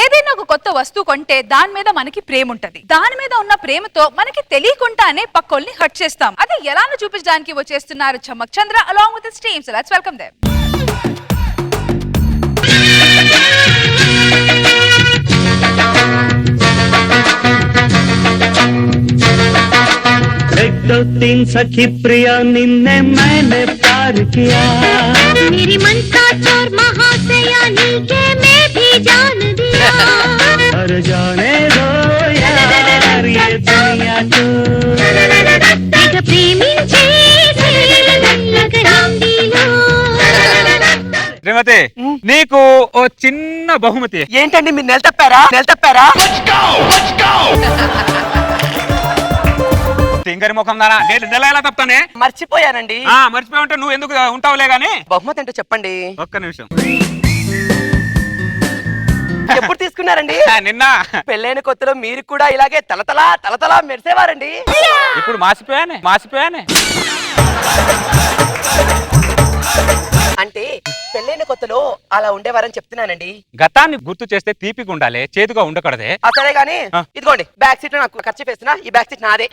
ఏదైనా ఒక కొత్త వస్తువు కొంటే దాని మీద మనకి ప్రేమ ఉంటది. దాని మీద ఉన్న ప్రేమతో మనకి తెలియకుండానే పక్కోల్ని హర్ట్ చేస్తాం. అది ఎలానో చూపించడానికి వచ్చేస్తున్నారు Chammak Chandra along with his team. So let's welcome them. एक दो तीन सखी प्रिया निन्ने मैंने प्यार किया, मेरी मन का चोर महाशया नीके मैं भी जान दिया, और जाने दो यार ये दुनिया को तेग प्रेमिंचे लग हिंदीलो. శ్రీమతి నీకు ఓ చిన్న బహుమతి. ఏంటండి మీరు నెల తప్పారా తింగరి ముఖం దానా నేను నెల ఎలా తప్పానే? మర్చిపోయానండి. మర్చిపోయి ఉంటే నువ్వు ఎందుకు ఉంటావులే గాని. బహుమతి అంటే చెప్పండి. ఒక్క నిమిషం. ఎప్పుడు తీసుకున్నారండి? నిన్న. పెళ్ళైన కొత్తలో మీరు కూడా ఇలాగే తలతలా మెరిసేవారండి. ఇప్పుడు మాసిపోయానే. అంటే పెళ్ళైన కొత్తలో అలా ఉండేవారని చెప్తున్నానండి. గతాన్ని గుర్తు చేస్తే తీపిగా ఉండాలి, చేదుగా ఉండకూడదే. సరే గానీ ఇదిగోండి బ్యాక్ సీట్ నాకు ఖర్చు వేస్తున్నా. ఈ బ్యాక్ సీట్ నాదే.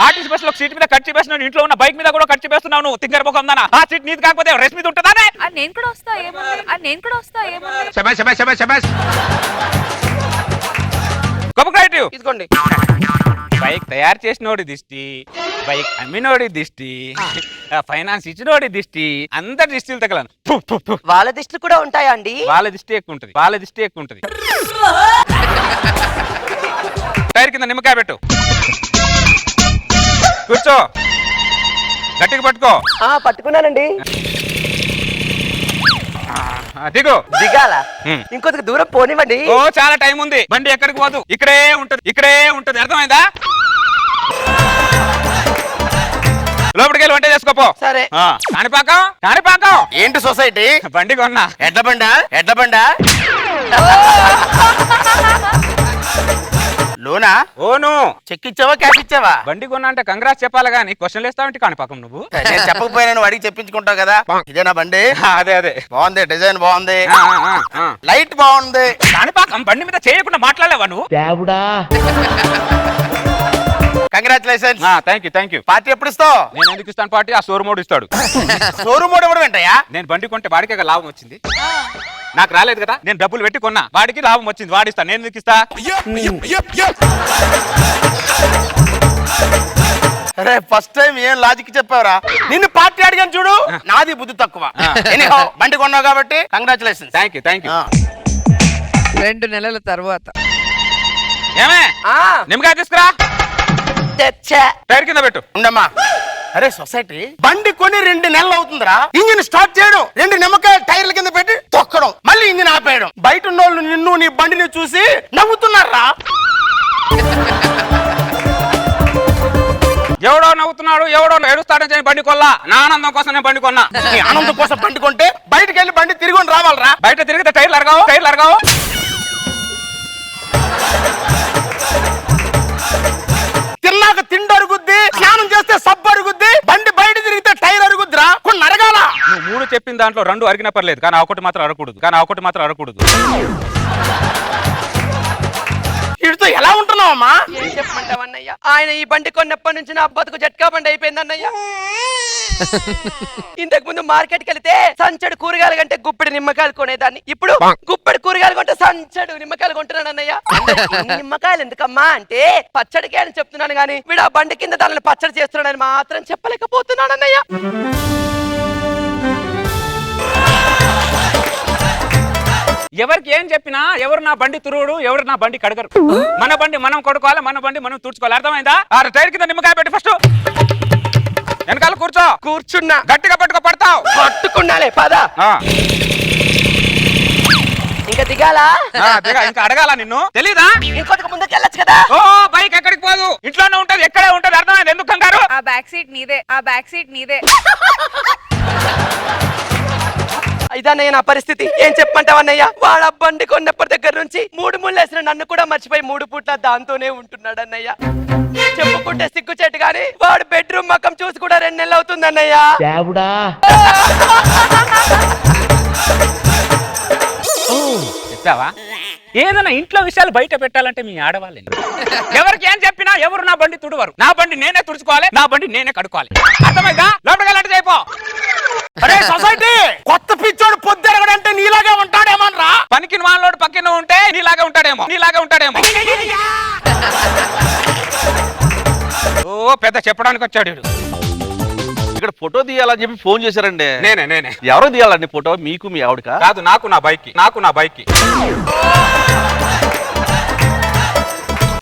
ఆర్టీసీ బస్ లో సీట్ మీద ఖర్చు వేస్తున్నావు, ఇంట్లో ఉన్న బైక్ మీద కూడా ఖర్చు వేస్తున్నావు. నువ్వు తింగర ముఖం దానా. ఆ సీట్ నీది కాకపోతే రెస్ట్ మీద ఉంటుందానే. నేను కూడా వస్తా ఏముంది. శబాష్. గొప్ప క్రియేటివ్. ఇదిగోండి. బైక్ తయారు చేసినోడి దిష్టి, బైక్ అమ్మినోడి దిష్టి, ఫైనాన్స్ ఇచ్చినోడి దిష్టి, అందరి దిష్టిలు తగలను. వాళ్ళ దిష్టిలు కూడా ఉంటాయా అండి? వాళ్ళ దిష్టి ఎక్కువ ఉంటది. టైర్ కింద నిమ్మకాయ పెట్టు. కూర్చో, గట్టిగా పట్టుకో. పట్టుకున్నానండి. దిగాల ఇంకొంత దూరం పోనివ్వండి. ఓ చాలా టైం ఉంది. బండి ఎక్కడికి పోదు, ఇక్కడే ఉంటది. అర్థమైందా? లోపలికి వెళ్ళి వంట చేసుకోపో. సరే. కాణిపాకం. ఏంటి సొసైటీ? బండి కొన్నా. ఎడ్ల బండా లోనా? ఓను. చెక్ ఇచ్చావా క్యాష్ ఇచ్చావా? బండి కొన్నా అంటే కంగ్రాస్ చెప్పాలి గానీ క్వశ్చన్లు వేస్తావంటే కాణిపాకం నువ్వు. నేను చెప్పకపోయినా నువ్వు అడిగి చెప్పించుకుంటావు కదా. ఇదేనా బండి? అదే బాగుంది, డిజైన్ బాగుంది, లైట్ బాగుంది. కాణిపాకం బండి మీద చేయకుండా మాట్లాడలేవా నువ్వు? కంగ్రాచులేషన్స్. Thank you. పార్టీ ఎప్పుడు ఇస్తావు? నేను ఎందుకు ఇస్తాను పార్టీ? ఆ షోరూమోడు ఇస్తాడు. షోరూమ్ ఎవడు వెంటయ్యా? నేను బండి కొంటే వాడికే లాభం వచ్చింది, నాకు రాలేదు కదా. నేను డబ్బులు పెట్టి కొన్నా, వాడికి లాభం వచ్చింది, వాడిస్తా. నేను ఎందుకు ఇస్తా? అరే ఫస్ట్ టైం ఏం లాజిక్ చెప్పావురా. నిన్ను పార్టీ అడిగాను చూడు, నాది బుద్ధి తక్కువ. బండి కొన్నావు కాబట్టి కంగ్రాచులేషన్. Thank you. 2 నెలల తర్వాత ఏమే నిమ్మకాయ తీసుకురా. టైర్ కింద పెట్టు. ఉండమ్మా. అరే సొసైటీ బండి కొని 2 నెలలు అవుతుందిరా. ఇంజిన్ స్టార్ట్ చేయడం, 2 నిమ్మకాయ టైర్ల కింద పెట్టి తొక్కడం, మళ్ళీ ఇంజిన్ ఆపేయడం. బయట ఉన్నోళ్ళు నిన్ను నీ బండిని చూసి నవ్వుతున్నారా? ఎవడో నవ్వుతున్నాడు, ఎవడో ఏడుస్తాడని చెప్పి బండి కొల్లా. నా ఆనందం కోసం నేను బండి కొన్నా. నీ ఆనందం కోసం బండి కొంటే బయటకు వెళ్ళి బండి తిరిగి రావాలరా. బయట తిరిగితే టైర్లు అరగావు. తిన్నాక తిండి అరుగుద్ది, స్నానం చేస్తే సబ్బు అరుగుద్ది, బండి బయట తిరిగితే టైర్ అరుగుద్దిరా. కొన్ని అరగాల. నువ్వు 3 చెప్పిన దాంట్లో 2 అరిగినా పర్లేదు, కానీ ఒకటి మాత్రం అరకూడదు. వీడితో ఎలా ఉంటున్నావమ్మా? ఏం చెప్పమంటావన్నయ్య? ఆయన ఈ బండి కొన్నప్పటి నుంచి నా బతుకు జట్కా బండి అయిపోయిందన్నయ్య. ఇంతకు ముందు మార్కెట్కి వెళితే సంచడు కూరగాయలు కంటే గుప్పెడు నిమ్మకాయలు కొనేదాన్ని. ఇప్పుడు గుప్పెడు కూరగాయలు కొంటే సంచడు నిమ్మకాయలు కొంటున్నాను అన్నయ్య. నిమ్మకాయలు ఎందుకమ్మా అంటే పచ్చడికే అని చెప్తున్నాను గానీ వీడు ఆ బండి కింద దానిని పచ్చడి చేస్తున్నాడని మాత్రం చెప్పలేకపోతున్నాను అన్నయ్య. ఎవరికి ఏం చెప్పినా ఎవరు నా బండి తురువుడు, ఎవరు నా బండి కడగరు. మన బండి మనం కొడుకోవాలి, మన బండి మనం తుడుచుకోవాలి. అర్థమైందా? ఆ టైర్ కింద నిమ్మకాయ పెట్టి ఫస్ట్ వెనకాల కూర్చున్నా. గట్టిగా పట్టుకో. పట్టుకున్నాలే పద. ఇంకా దిగాలా? ఇంకా అడగాల నిన్ను? తెలీదా? ఇంకొక ముందుకు వెళ్ళొచ్చు కదా. ఓ బైక్ ఎక్కడికి పోదు, ఇంట్లోనే ఉంటది, ఎక్కడే ఉంటది. అర్థమైంది? ఎందుకు కంగారు? ఆ బ్యాక్ సీట్ నీదే. ఇదన్నయ్య నా పరిస్థితి. ఏం చెప్పమంటావన్నయ్య? వాడు బండి కొన్నప్పటి దగ్గర నుంచి 3 ముళ్ళు వేసిన నన్ను కూడా మర్చిపోయి 3 పూట్ల దాంతోనే ఉంటున్నాడు అన్నయ్య. చెప్పుకుంటే సిగ్గుచేటు గాని వాడు బెడ్రూమ్ మకం చూసి కూడా 2 నెలలు అవుతుంది అన్నయ్య. చెప్పావా? ఏదైనా ఇంట్లో విషయాలు బయట పెట్టాలంటే మీ ఆడవాళ్ళే. ఎవరికి ఏం చెప్పినా ఎవరు నా బండి తుడవరు. నా బండి నేనే తుడుచుకోవాలి, నా బండి నేనే కడుకోవాలి. అర్థమైందా? లోపలికి అయిపో. అరే సొసైటీ, కొత్త పిచ్చోడు పొద్దురగడంటే నీలాగా ఉంటాడేమోనరా. పనికి వాళ్ళోడు పక్కన ఉంటే నీలాగా ఉంటాడేమో, నీలాగా ఉంటాడేమో. ఓ పెద్ద చెప్పడానికి వచ్చాడు వీడు. ఇక్కడ ఫోటో తీయాలని చెప్పి ఫోన్ చేశారండి. నేనే ఎవరో తీయాలండి ఫోటో? మీకు మీ ఆవిడకా? కాదు, నాకు నా బైక్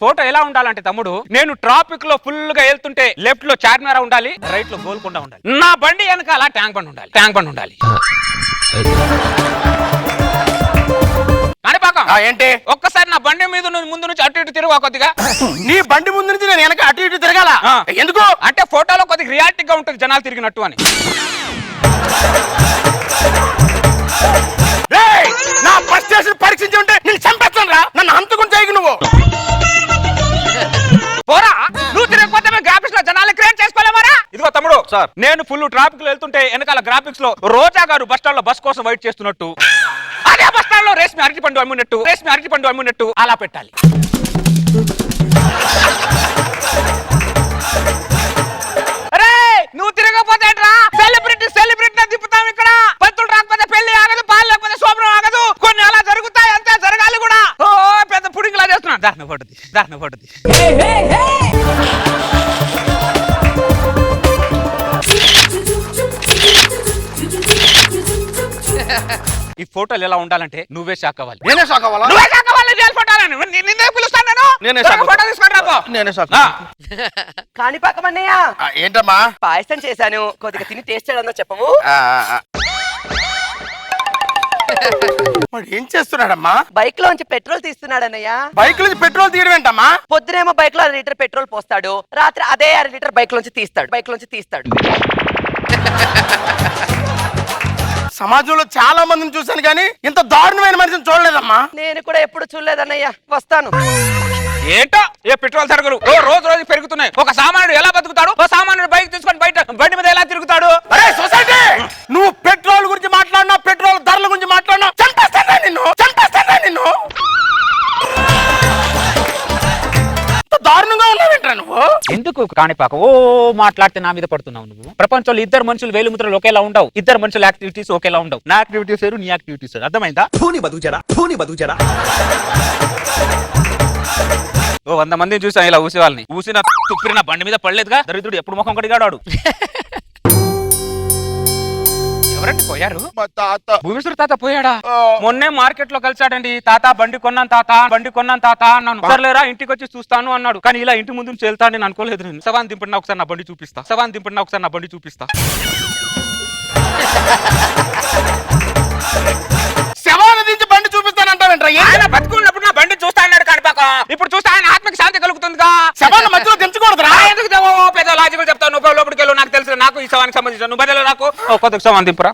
ఫోటో ఎలా ఉండాలంటే తమ్ముడు, నేను ట్రాఫిక్ లో ఫుల్ గా వెళ్తుంటే లెఫ్ట్ లో చార్మినార్ ఉండాలి, రైట్ లో గోల్కొండ ఉండాలి. నా బండి వెనకాల ట్యాంక్ బండ్ ఉండాలి. కాణిపాకం ఏంటి? ఒక్కసారి నా బండి మీద ముందు నుంచి అటు ఇటు తిరుగు కొద్దిగా. నీ బండి ముందు నుంచి నేను వెనక అటు ఇటు తిరగాల? ఎందుకు అంటే ఫోటోలో కొద్దిగా రియాలిటీగా ఉంటుంది, జనాలు తిరిగినట్టు అని. రేయ్, నా బస్ స్టేషన్ పరీక్షించి ఉంటే నేను చంపేస్తాను రా. నన్ను హంతకుని చేయకు నువ్వు. పోరా, నువ్వు తిరగకపోతే మేము గ్రాఫిక్స్ లో జనాలు క్రియేట్ చేసుకోలేమారా? ఇదిగో తమ్ముడు సార్, నేను ఫుల్ ట్రాఫిక్ లో వెళ్తుంటే వెనకాల గ్రాఫిక్స్ లో రోజా గారు బస్ స్టాండ్ లో బస్ కోసం వెయిట్ చేస్తున్నట్టు, అదే బస్ స్టాండ్ లో రేష్మి అరటిపండు అమ్మునట్టు అలా పెట్టాలి. అరే నువ్వు తిరగకపోతే సెలబ్రిటీ తిప్పుతాం ఇక్కడ. పంతులు రాకపోతే పెళ్లి ఆగదు, పాలు లేకపోతే శోభనం ఆగదు. కొన్ని అలా జరుగుతాయి, అంతే జరగాలి కూడా. ఓ పెద్ద పుడింగ్లా చేస్తున్నా. దాన్ని పడుతుంది. ఈ ఫోటోలు ఎలా ఉండాలంటే నువ్వే షాక్ అవ్వాలి. నేనే షాక్ అవ్వాలా? నువ్వే షాక్ అవ్వాలి. రియల్ ఫోటోలని నిన్నే పిలుస్తాను నేను. నేనే షాక్. ఫోటో తీసుకొని రాపో. నేనే షాక్. కాణిపాకం అన్నయ్య, ఏంటమ్మా? పాయసం చేశాను, కొద్దిగా తిని టేస్ట్ చేయడం చెప్పవు? వాడు ఏం చేస్తున్నాడమ్మా? బైక్ లోంచి పెట్రోల్ తీస్తున్నాడన్నయ్య. బైక్ నుంచి పెట్రోల్ తీయడం ఏంటమ్మా? పొద్దునేమో బైక్ లో 1 లీటర్ పెట్రోల్ పోస్తాడు, రాత్రి అదే 1 లీటర్ బైక్ లోంచి తీస్తాడు. సమాజంలో చాలా మందిని చూశాను కానీ ఇంత దారుణమైన మనిషిని చూడలేదమ్మా. నేను కూడా ఎప్పుడు చూడలేదన్నయ్య. వస్తాను. ఏంటో ఏ పెట్రోల్ సరుకులు రోజు పెరుగుతున్నాయి. ఒక సామాన్యుడు ఎలా బతుకుతాడు? ఒక సామాన్యుడు బైక్ తీసుకొని బండి మీద ఎలా తిరుగుతాడు? అరే సొసైటీ, నువ్వు పెట్రోల్ గురించి మాట్లాడినా, పెట్రోల్ ధరల గురించి మాట్లాడినా చంపేస్తానా నిన్ను. దారుణంగా ఉన్నావేంట్రా నువ్వు? ఎందుకు కాణిపాక ఓ మాట్లాడితే నా మీద పడుతున్నావు నువ్వు? ప్రపంచంలో ఇద్దరు మనుషులు వేలుముద్రలు ఒకేలా ఉండవు, ఇద్దరు మనుషుల యాక్టివిటీస్ ఒకేలా ఉండవు. నా యాక్టివిటీస్ వేరు, నీ యాక్టివిటీస్ వేరు. అర్థమైందా? ఓ 100 మందిని చూసాను ఇలా ఊసే వాళ్ళని. ఊసిన తుప్పిన బండి మీద పడలేదుగా. దరిద్రుడు ఎప్పుడు ముఖం కడిగాడు. ఎవరండి పోయారు? మా తాత. భూమేశ్వర తాత పోయాడా? మొన్నే మార్కెట్ లో కలిసాడండి. తాత బండి కొన్నాను తాత అన్నాను. సర్లేరా ఇంటికి వచ్చి చూస్తాను అన్నాడు. కానీ ఇలా ఇంటి ముందు నుంచి వెళ్తాను నేను అనుకోలేదు. నేను సవాన్ దింపడినా ఒకసారి నా బండి చూపిస్తా. శవాన్ని దించి బండి చూపిస్తానంటావేంట్రా? ఆయన బతుకున్నప్పుడు నా బండి చూస్తా అన్నాడు కాణిపాక. ఇప్పుడు చూస్తే ఆయన ఆత్మకి శాంతి కలుగుతుందిగా. శవాన్ని మధ్యలో దించకూడదురా. ఎందుకు పెద్ద లాజికల్ చెప్తాను. లోపలికి వెళ్ళు, నాకు తెలుసు. నాకు ఈ శవానికి సంబంధించిన నువ్వు బదులు నాకు కొద్దిగా శవాన్ని దింపురా.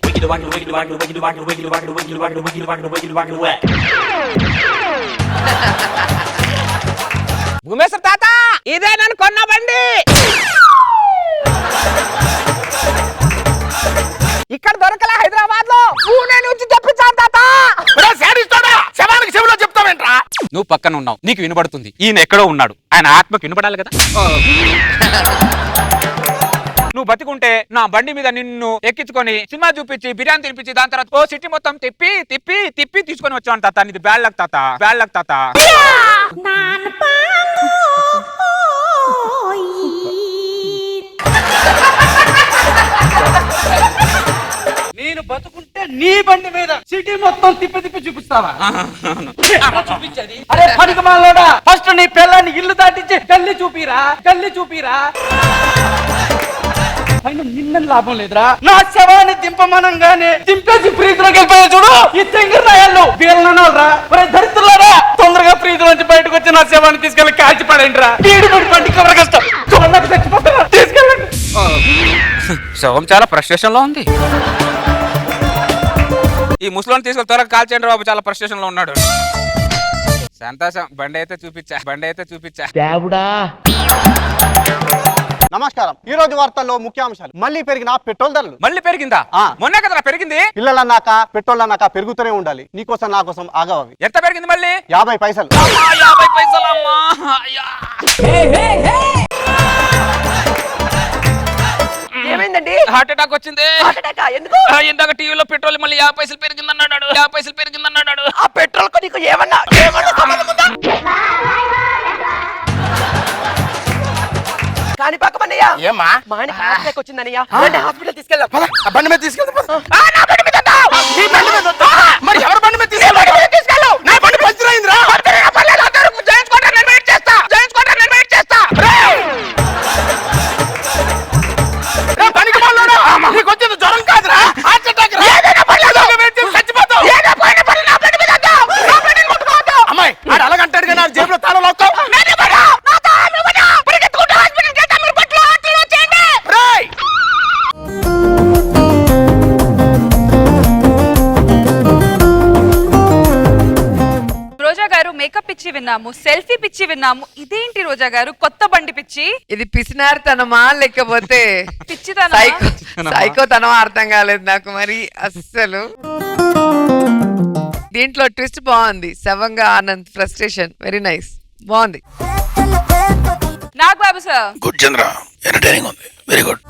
భూమేశ్వర తాత, ఇదే నేను కొన్న బండి. ఇక్కడ దొరకలే, హైదరాబాద్ లో పూణే నుంచి తెప్పించాను తాత. శవానికి చెవిలో చెప్తావేంట్రా? నువ్వు పక్కన ఉన్నావు, నీకు వినబడుతుంది. ఈయన ఎక్కడో ఉన్నాడు, ఆయన ఆత్మకు వినబడాలి కదా. నువ్వు బతికుంటే నా బండి మీద నిన్ను ఎక్కించుకొని సినిమా చూపించి బిర్యానీ తినిపించి దాని తర్వాత ఓ సిటీ మొత్తం తిప్పి తీసుకొని వచ్చాను తాత. నీది బ్యాడ్ లక్ తాత. నేను బతుకుంటే నీ బండి మీద సిటీ మొత్తం తిప్పి చూపిస్తావా? చూపించేది అరే పనికిమాలోడా, ఫస్ట్ నీ పిల్లని ఇల్లు దాటించి గల్లి చూపిరా. అయినా నిన్న లాభం లేదురా. నా శవాన్ని దింపమనంగానే దింపేసి ఫ్రీజ్లోకి వెళ్ళిపోయా చూడు. ఈ తెంగి రాయాలు వీళ్ళనరా, దరిద్రులారా, తొందరగా ఫ్రీజ్ నుంచి బయటకు వచ్చి నా శవాన్ని తీసుకెళ్ళి కాల్చి పడేయండి రా. బండి కవర్ కష్టం చచ్చిపోతారా, తీసుకెళ్ళండి. శవం చాలా ఫ్రస్ట్రేషన్ లో ఉంది. ఈ ముసలోని తీసుకెళ్ళి త్వరగా కాల్చేయండి బాబు, చాలా ఫ్రస్ట్రేషన్ లో ఉన్నాడు. సంతోషం, బండి అయితే చూపించా. నా నమస్కారం. ఈ రోజు వార్తల్లో ముఖ్యాంశాలు. మళ్ళీ పెరిగిన పెట్రోల్ ధరలు. మళ్ళీ పెరిగిందా? మొన్నే కదా పెరిగింది. పిల్లలు అన్నాక పెట్రోల్ అన్నాక పెరుగుతూనే ఉండాలి. నీకోసం నా కోసం ఆగవవి. ఎంత పెరిగింది మళ్ళీ? 50 పైసలు. 50 పైసలమ్మా. ఏమైందండి? హార్ట్ అటాక్ వచ్చింది. హార్ట్ అటాక్ ఎందుకు? ఇందాక టీవీలో పెట్రోల్ మళ్ళీ 50 పైసలు పెరిగిందన్నాడు. 50 పైసలు పెరిగిందన్నాడు. ఆ పెట్రోల్ కు నీకు ఏమన్నా సంబంధం ఉందా? కానీ పక్కమన్నయ్య ఏమ్మా మా ఆయన హార్ట్ అటాక్ వచ్చిందన్నయ్య. రండి హాస్పిటల్ తీసుకెళ్దాం. ఆ బండి మీద తీసుకెళ్తా. నా బండి మీద వద్దా? నీ బండి మీద వద్దా? మరి ఎవరి బండి మీద తీసుకెళ్ళు? నా బండి పంచర్ అయిందిరా. పనికి మాలోడా, నీకు వచ్చింది జ్వరం కాదురా, హార్ట్ అటాక్ రా. చచ్చిపోతావు. అమ్మాయి ఆడు అలాగంటాడు కానీ ఆడు జేబులో తాళం లాక్తావు. రోజా గారు మేకప్ పిచ్చి విన్నాము, సెల్ఫీ పిచ్చి విన్నాము. ఇదేంటి రోజా గారు కొత్త బండి పిచ్చి? ఇది పిసినారితనమా లేకపోతే పిచ్చితనమా? సైకోతనమా అర్థం కాలేదు నాకు మరి అస్సలు. దీంట్లో ట్విస్ట్ బాగుంది. సవంగా ఆనంద్ ఫ్రస్ట్రేషన్ వెరీ నైస్, బాగుంది. నాగ్ బాబు సార్ గుడ్ చంద్ర, ఎంటర్టైనింగ్ ఉంది, వెరీ గుడ్.